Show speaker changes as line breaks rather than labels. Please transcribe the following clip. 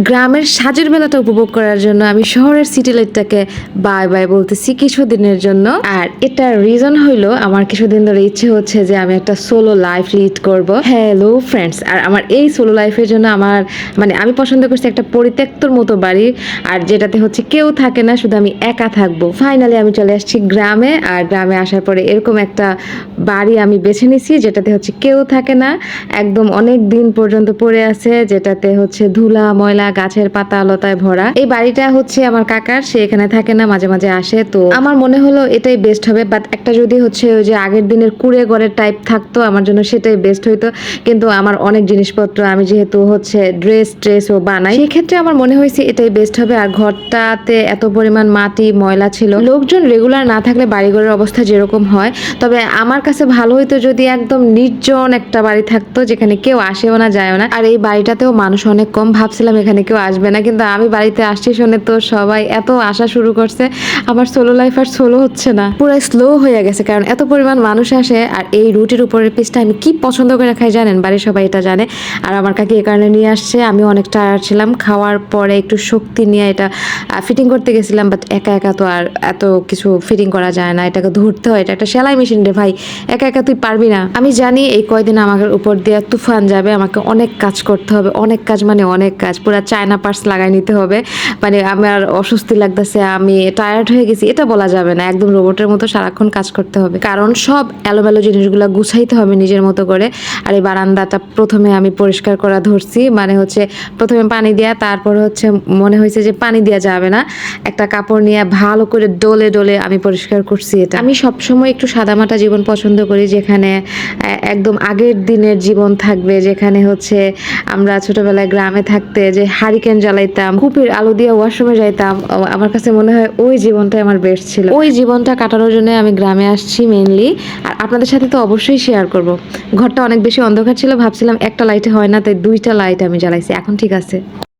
গ্রামের সাজের বেলাটা উপভোগ করার জন্য আমি শহরের সিটি লাইফটাকে বাই বাই বলতেছি কিছুদিনের জন্য। আর এটার রিজন হইলো আমার কিছুদিন ধরে ইচ্ছে হচ্ছে যে আমি একটা সোলো লাইফ লিড করব। হ্যালো ফ্রেন্ডস, আর আমার এই সোলো লাইফের জন্য আমার আমি পছন্দ করছি একটা পরিত্যক্তর মতো বাড়ি, আর যেটাতে হচ্ছে কেউ থাকে না, শুধু আমি একা থাকবো। ফাইনালি আমি চলে আসছি গ্রামে, আর গ্রামে আসার পরে এরকম একটা বাড়ি আমি বেছে নিছি যেটাতে হচ্ছে কেউ থাকে না, একদম অনেক দিন পর্যন্ত পড়ে আছে, যেটাতে হচ্ছে ধুলা ময়লা গাছের পাতা লতায় ভরা। এই বাড়িটা হচ্ছে আমার কাকার, সে এখানে থাকে না, মাঝে মাঝে আসে। তো আমার মনে হলো এটাই বেস্ট হবে, বাট একটা যদি হচ্ছে ওই যে আগের দিনের কুড়ে ঘরের টাইপ থাকতো আমার জন্য সেটাই বেস্ট হইতো। কিন্তু আমার অনেক জিনিসপত্র, আমি যেহেতু হচ্ছে ড্রেসও বানাই, সেক্ষেত্রে আমার মনে হয়েছে এটাই বেস্ট হবে। আর ঘরটাতে এত পরিমাণ মাটি ময়লা ছিল, লোকজন রেগুলার না থাকলে বাড়িঘরের অবস্থা যেরকম হয়, তবে আমার কাছে ভালো হইতো যদি একদম নির্জন একটা বাড়ি থাকতো যেখানে কেউ আসেও না যায়ও না। আর এই বাড়িটাতেও মানুষ অনেক কম, ভাবছিলাম এখানে কেউ আসবে না, কিন্তু আমি বাড়িতে আসছি শুনে তো সবাই এত আসা শুরু করছে। আমার সোলো লাইফ আর সোলো হচ্ছে না, পুরো স্লো হয়ে গেছে, কারণ এত পরিমাণ মানুষ আসে। আর এই রুটির উপরের পিসটা আমি কি পছন্দ করে খাই জানেন, বাড়ির সবাই এটা জানে। আর আমার কাকি এই কারণে নিয়ে আসছে, আমি অনেক টায়ার্ড ছিলাম, খাওয়ার পরে একটু শক্তি নিয়ে এটা ফিটিং করতে গেছিলাম, বাট একা একা তো আর এত কিছু ফিটিং করা যায় না, এটাকে ধরতে হয়, এটা একটা সেলাই মেশিন রে ভাই, একা একা তুই পারবি না। আমি জানি এই কয়দিন আমার উপর দিয়ে তুফান যাবে, আমাকে অনেক কাজ করতে হবে, অনেক কাজ মানে অনেক কাজ, পুরো চায়না পার্টস লাগাই নিতে হবে। আমার অস্বস্তি লাগতেছে, আমি টায়ার্ড হয়ে গেছি এটা বলা যাবে না, একদম রোবটের মতো সারাক্ষণ কাজ করতে হবে, কারণ সব এলোমেলো জিনিসগুলো গুছাইতে হবে নিজের মতো করে। আর এই বারান্দাটা প্রথমে আমি পরিষ্কার করা ধরছি, হচ্ছে প্রথমে পানি দেয়া, তারপর হচ্ছে মনে হয়েছে যে পানি দেওয়া যাবে না, একটা কাপড় নিয়ে ভালো করে ডলে ডলে আমি পরিষ্কার করছি। এটা আমি সবসময় একটু সাদামাটা জীবন পছন্দ করি, যেখানে একদম আগের দিনের জীবন থাকবে, যেখানে হচ্ছে আমরা ছোটবেলায় গ্রামে থাকতে যে হারিকেন জ্বালাইতাম, কুপির আলো দিয়ে ওয়াশরুমে যাইতাম, আমার কাছে মনে হয় ওই জীবনটাই আমার বেস্ট ছিল। ওই জীবনটা কাটানোর জন্য আমি গ্রামে আসছি মেইনলি, আর আপনাদের সাথে তো অবশ্যই শেয়ার করব। ঘরটা অনেক বেশি অন্ধকার ছিল, ভাবছিলাম একটা লাইটে হয় না, তাই 2টা লাইট আমি জ্বালাইছি, এখন ঠিক আছে।